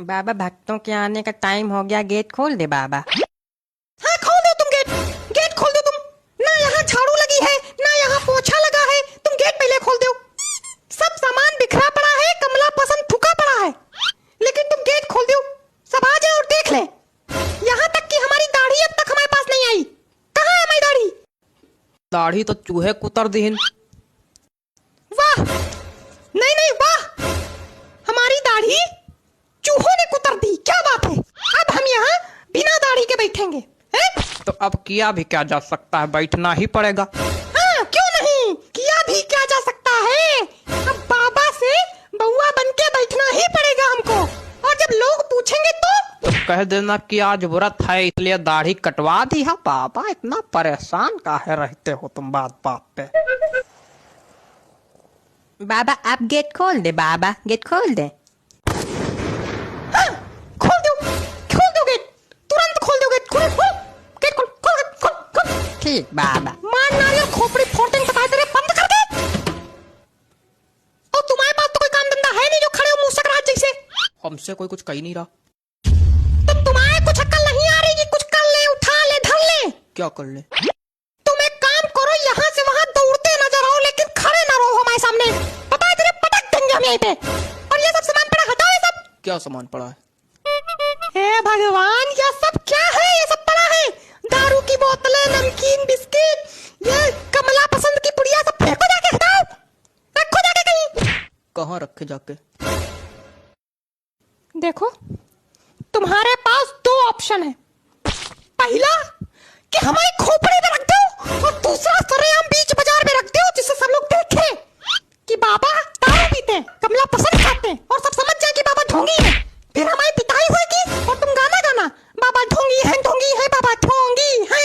बाबा भक्तों के आने का टाइम हो गया, गेट खोल दे बाबा। हाँ खोल दो तुम गेट। गेट खोल दो तुम। ना यहाँ झाड़ू लगी है ना यहाँ पोछा लगा है, तुम गेट पहले खोल दो। सब सामान बिखरा पड़ा है, कमला पसंद थूका पड़ा है, लेकिन तुम गेट खोल दो। सब आ जाए और देख ले। यहाँ तक कि हमारी दाढ़ी अब तक हमारे पास नहीं आई। कहाँ है हमारी दाढ़ी? दाढ़ी तो चूहे कुतर दीन। वाह नहीं नहीं वाह, हमारी दाढ़ी चूहों ने कुतर दी। क्या बात है, अब हम यहाँ बिना दाढ़ी के बैठेंगे हैं? तो अब किया भी क्या जा सकता है, बैठना ही पड़ेगा। हाँ क्यों नहीं, किया भी क्या जा सकता है। अब बाबा से बउआ बन के बैठना ही पड़ेगा हमको। और जब लोग पूछेंगे तो कह देना कि आज व्रत है इसलिए दाढ़ी कटवा दी है। बाबा इतना परेशान काहे रहते हो तुम बात बात पे। बाबा आप गेट खोल दे बाबा, गेट खोल दे। हाँ, खोल दो गेट, तुरंत खोल दो गेट। खोल खोल गेट, खोल खोल खोल खोल। ठीक बाबा। मार नारियल खोपड़ी फोड़ देंगे, बता दे रहे, बंद कर दे। और तुम्हारे पास तो कोई काम धंधा है नहीं जो खड़े हो मुंह सकरात जैसे। हमसे कोई कुछ कह नहीं रहा। तो तुम्हारे कुछ अक्ल नहीं आ रही कि कुछ कर ले, उठा ले, धर ले। क्या कर ले? तुम एक काम करो, यहाँ से वहाँ दौड़ते नजर आओ लेकिन खड़े ना रहो हमारे सामने। पता है तेरे पटक देंगे हम यहीं पे। और ये सब सामान पड़ा, हटाओ ये सब। क्या सामान पड़ा है? हे भगवान, ये सब क्या है? ये सब पड़ा है दारू की बोतलें, नमकीन, बिस्किट, ये कमला पसंद की पुड़िया, सब फेंको जाके, हटाओ, रखो जाके कहीं। कहाँ रखे जाके? देखो तुम्हारे पास दो ऑप्शन है। पहला कि हमारी खोपड़ी में रख दो, और दूसरा सरेआम बीच बाजार में रख दो जिससे सब लोग देखें कि बाबा दारू पीते हैं, कमला पसंद खाते हैं, और सब समझ जाए कि बाबा ढोंगी है। फिर हमारी पिटाई होगी और तुम गाना गाना, बाबा ढोंगी है बाबा ढोंगी है।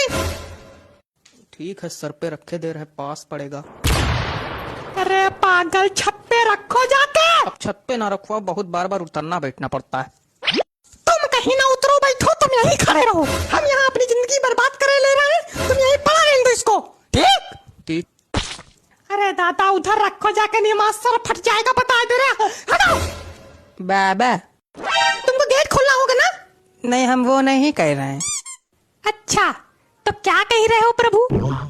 ठीक है, सर पे रखे दे रहे, पास पड़ेगा। अरे पागल, छत पे रखो जाके। अब छत पे ना रखवा, बहुत बार बार उतरना बैठना पड़ता है। तुम कहीं ना उतरो, बैठो, तुम यहीं खड़े रहो। हम यहाँ अपनी जिंदगी बर्बाद करे ले रहे हैं, तुम यहीं पड़ा रहने दो इसको, ठीक? ठीक। अरे दादा उधर रखो जाके, नहीं मास्टर फट जाएगा, बता दे रहा। हटाओ। बाबा तुमको गेट खोलना होगा ना? नहीं, हम वो नहीं कह रहे हैं। अच्छा तो क्या कह रहे हो प्रभु?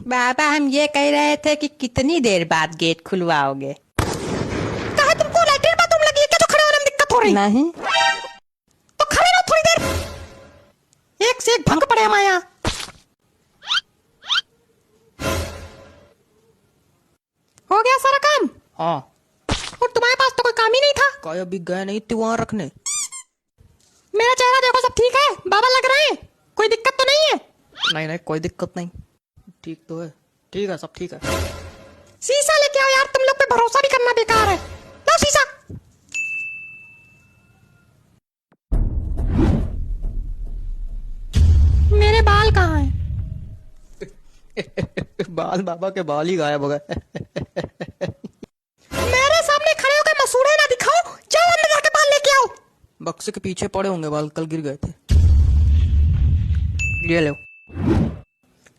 बाबा हम ये कह रहे थे कि कितनी देर बाद गेट खुलवाओगे। कहा तुमको लैट्रिन बाथरूम लगी है क्या जो खड़े होने में दिक्कत हो रही? नहीं। तो खड़े रहो थोड़ी देर, एक से एक भंग पड़े हमारे यहाँ। हो गया सारा काम? हाँ। और तुम्हारे पास तो कोई काम ही नहीं था। काय अभी गए नहीं थे वहाँ रखने? मेरा चेहरा देखो, सब ठीक है, बाबा लग रहे हैं, कोई दिक्कत तो नहीं है? नहीं नहीं, कोई दिक्कत नहीं, ठीक तो है। ठीक है, सब ठीक है। शीशा लेके आओ यार, तुम लोग पे भरोसा भी करना बेकार है। लो शीशा। मेरे बाल कहाँ हैं? बाल, बाबा के बाल ही गायब हो गए। मेरे सामने खड़े होकर मसूड़े ना दिखाओ, जाओ अंदर जाके बाल लेके आओ। बक्से के पीछे पड़े होंगे बाल, कल गिर गए थे। ये लो।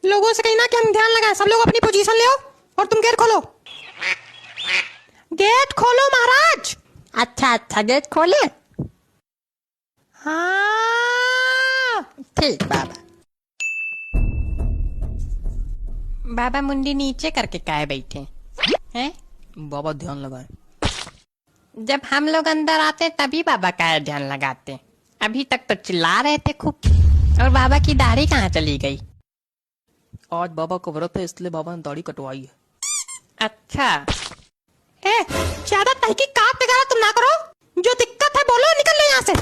लोगों से कहना कि हम ध्यान लगाएं, सब लोग अपनी पोजीशन ले आओ और तुम गेट खोलो। गेट खोलो महाराज। अच्छा अच्छा, गेट खोले। हाँ ठीक बाबा। बाबा मुंडी नीचे करके काहे बैठे हैं? बाबा ध्यान लगाए। जब हम लोग अंदर आते तभी बाबा का ध्यान लगाते। अभी तक तो चिल्ला रहे थे खूब। और बाबा की दाढ़ी कहाँ चली गई? आज बाबा का व्रत है इसलिए बाबा ने दाढ़ी कटवाई है। अच्छा। ए, ज्यादा तहकीकात वगैरह तुम ना करो, जो दिक्कत है बोलो, निकल लो यहाँ से।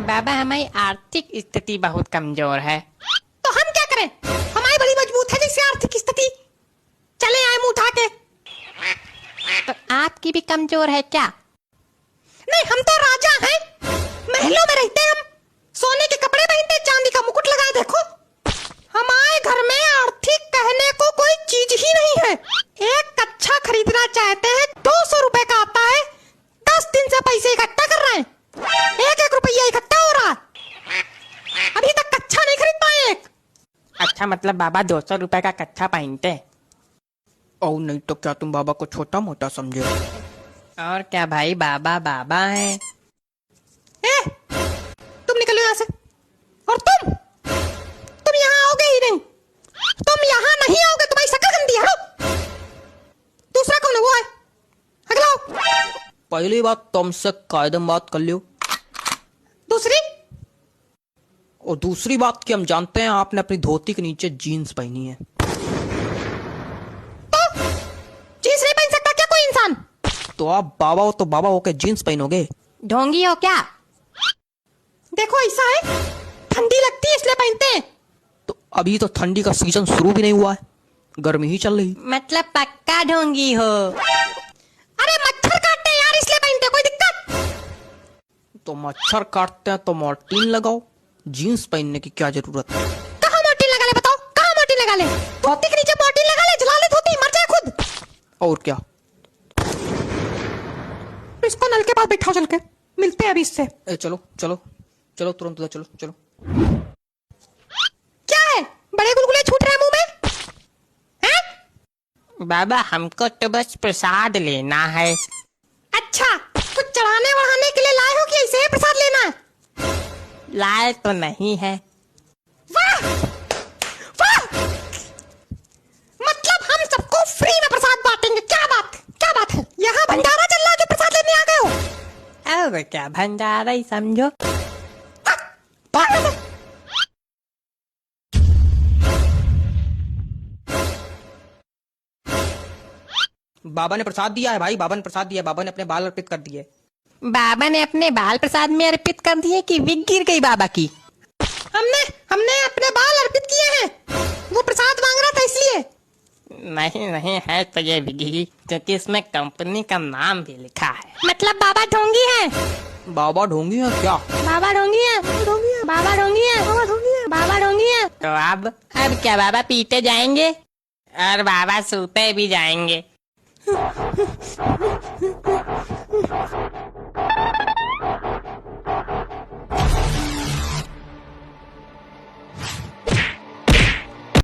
बाबा हमारी आर्थिक स्थिति बहुत कमजोर है। तो हम क्या करें, हमारी बड़ी मजबूत है जैसे आर्थिक स्थिति। चले आए मुंह उठा के। तो आपकी भी कमजोर है क्या? नहीं, हम तो राजा हैं, महलों में रहते हैं हम, सोने के कपड़े पहनते, चांदी का मुकुट लगाए। देखो हमारे घर में आर्थिक कहने को कोई चीज ही नहीं है। एक कच्छा खरीदना चाहते हैं, 200 रुपए का आता है, 10 दिन से पैसे इकट्ठा कर रहे हैं, 1-1 रुपया इकट्ठा हो रहा है, अभी तक कच्छा नहीं खरीद पाए एक। अच्छा, मतलब बाबा 200 रुपए का कच्छा पहनते? और नहीं तो क्या तुम बाबा को छोटा मोटा समझे? और क्या भाई, बाबा बाबा है। ए, तुम निकलो यहाँ से। और तुम यहाँ आओगे ही नहीं। तुम यहाँ नहीं आओगे, तुम्हारी शक्ल गंदी है। हटो। दूसरा कौन है? वो है, अगला आओ। पहली बात तुमसे कायदे में बात कर लियो, दूसरी, और दूसरी बात कि हम जानते हैं आपने अपनी धोती के नीचे जीन्स पहनी है। तो जीन्स नहीं पहन सकता क्या कोई इंसान? तो आप बाबा हो तो बाबा हो के जीन्स पहनोगे? ढोंगी हो क्या? देखो ऐसा है, ठंडी लगती है इसलिए पहनते हैं। तो अभी तो ठंडी का सीजन शुरू भी नहीं हुआ है, गर्मी ही चल रही। मतलब पक्का ढोंगी हो? अरे मच्छर काटते हैं यार, इसलिए पहनते हैं। कोई दिक्कत? तो मच्छर काटते हैं तो मॉर्टीन लगाओ, जीन्स पहनने की क्या जरूरत है? कहाँ मोर्टीन लगा ले? बताओ कहाँ मोर्टीन लगा ले? धोती के नीचे मोर्टीन लगा ले, जला ले धोती, मर जाए खुद। और क्या? इसको नल के पास बैठाओ, चल के मिलते हैं अभी इससे। चलो चलो चलो, तुरंत उधर चलो चलो। क्या है, बड़े गुलगुले छूट रहे हैं मुंह में? हैं? बाबा हमको तो बस प्रसाद लेना है। अच्छा, कुछ चढ़ाने वढ़ाने के लिए लाए हो कि ऐसे ही प्रसाद लेना है? लाए तो नहीं है। वाह वाह, मतलब हम सबको फ्री में प्रसाद बांटेंगे। क्या बात है? यहाँ भंडारा चल रहा है जो प्रसाद लेने आ गए हो? और क्या भंडारा ही समझो। बाबा ने प्रसाद दिया है भाई, बाबा ने प्रसाद दिया है, बाबा ने अपने बाल अर्पित कर दिए। बाबा ने अपने बाल प्रसाद में अर्पित कर दिए कि विग गिर गई बाबा की? हमने अपने बाल अर्पित किए हैं। वो प्रसाद मांग रहा था इसलिए। नहीं नहीं है तो ये विगी, क्योंकि इसमें कंपनी का नाम भी लिखा है। मतलब बाबा ढोंगी है? बाबा ढोंगी है क्या? बाबा ढोंगी है, बाबा ढोंगी है, बाबा ढोंगी है। तो अब क्या बाबा पीते जाएंगे और बाबा सूते भी जाएंगे?